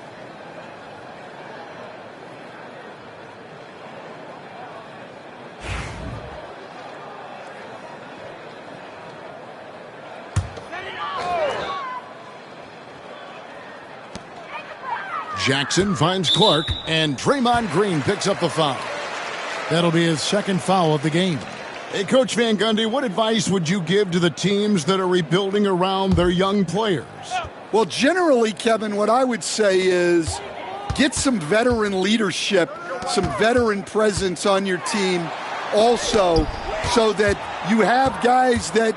Jackson finds Clark, and Draymond Green picks up the foul. That'll be his second foul of the game. Hey, Coach Van Gundy, what advice would you give to the teams that are rebuilding around their young players? Well, generally, Kevin, what I would say is get some veteran leadership, some veteran presence on your team also, so that you have guys that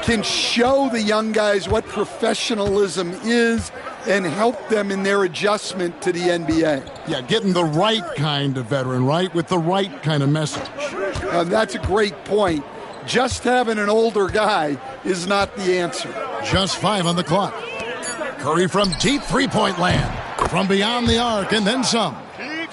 can show the young guys what professionalism is and help them in their adjustment to the NBA. Yeah, getting the right kind of veteran, right, with the right kind of message. That's a great point. Just having an older guy is not the answer. Just 5 on the clock. Curry from deep three-point land, from beyond the arc, and then some.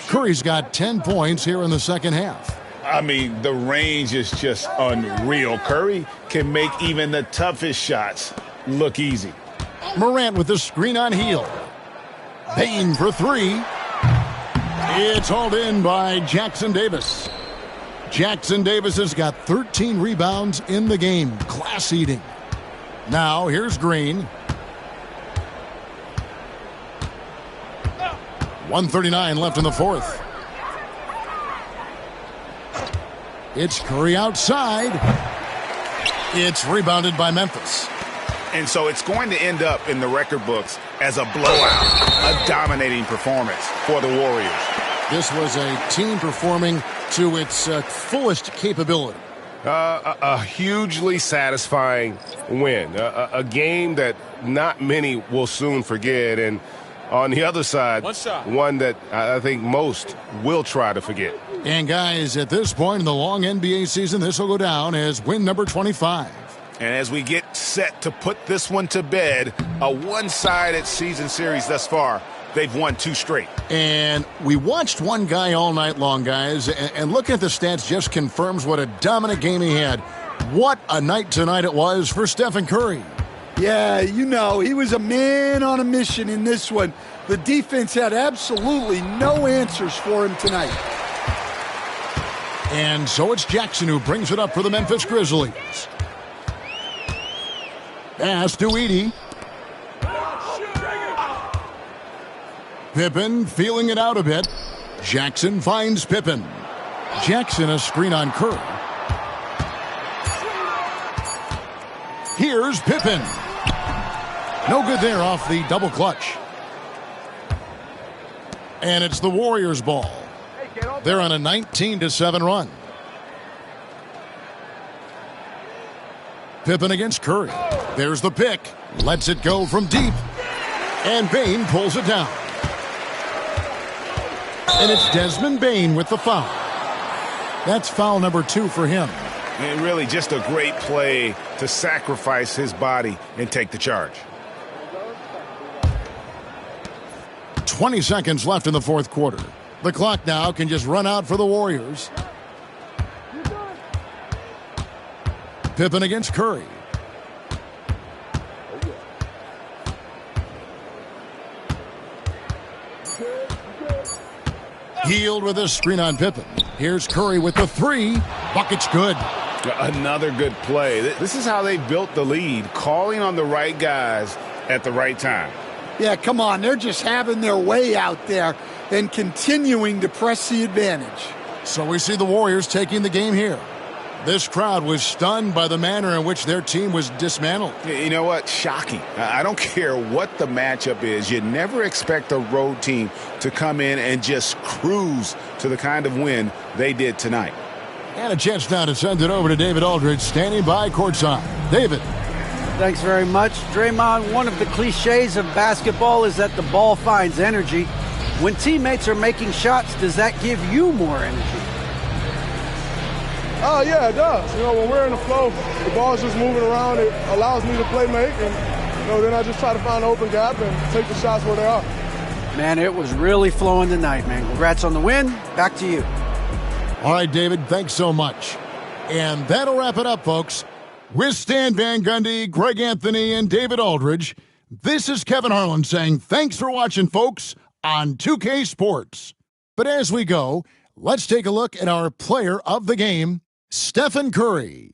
Curry's got 10 points here in the second half. I mean, the range is just unreal. Curry can make even the toughest shots look easy. Morant with the screen on Hield. Payne for 3. It's hauled in by Jackson Davis. Jackson Davis has got 13 rebounds in the game. Class eating. Now, here's Green. 1:39 left in the fourth. It's Curry outside. It's rebounded by Memphis. And so it's going to end up in the record books as a blowout, a dominating performance for the Warriors. This was a team performing to its fullest capability. A hugely satisfying win. A game that not many will soon forget. And on the other side, one that I think most will try to forget. And guys, at this point in the long NBA season, this will go down as win number 25. And as we get set to put this one to bed, a one-sided season series thus far, they've won 2 straight. And we watched one guy all night long, guys, and looking at the stats just confirms what a dominant game he had. What a night tonight it was for Stephen Curry. Yeah, you know, he was a man on a mission in this one. The defense had absolutely no answers for him tonight. And so it's Jackson who brings it up for the Memphis Grizzlies. Pass to Edey. Pippen feeling it out a bit. Jackson finds Pippen. Jackson a screen on Curry. Here's Pippen. No good there off the double clutch. And it's the Warriors' ball. They're on a 19-7 run. Pippen against Curry. There's the pick. Lets it go from deep. And Bane pulls it down. And it's Desmond Bane with the foul. That's foul number 2 for him. And really just a great play to sacrifice his body and take the charge. 20 seconds left in the fourth quarter. The clock now can just run out for the Warriors. Pippen against Curry. Hield with a screen on Pippen. Here's Curry with the 3. Bucket's good. Another good play. This is how they built the lead, calling on the right guys at the right time. Yeah, come on. They're just having their way out there and continuing to press the advantage. So we see the Warriors taking the game here. This crowd was stunned by the manner in which their team was dismantled. You know what? Shocking. I don't care what the matchup is. You never expect a road team to come in and just cruise to the kind of win they did tonight. And a chance now to send it over to David Aldridge, standing by courtside. David. Thanks very much. Draymond, one of the cliches of basketball is that the ball finds energy. When teammates are making shots, does that give you more energy? Oh, yeah, it does. You know, when we're in the flow, the ball's just moving around. It allows me to play make, and, you know, then I just try to find an open gap and take the shots where they are. Man, it was really flowing tonight, man. Congrats on the win. Back to you. All right, David, thanks so much. And that'll wrap it up, folks. With Stan Van Gundy, Greg Anthony, and David Aldridge, this is Kevin Harlan saying thanks for watching, folks, on 2K Sports. But as we go, let's take a look at our player of the game, Stephen Curry.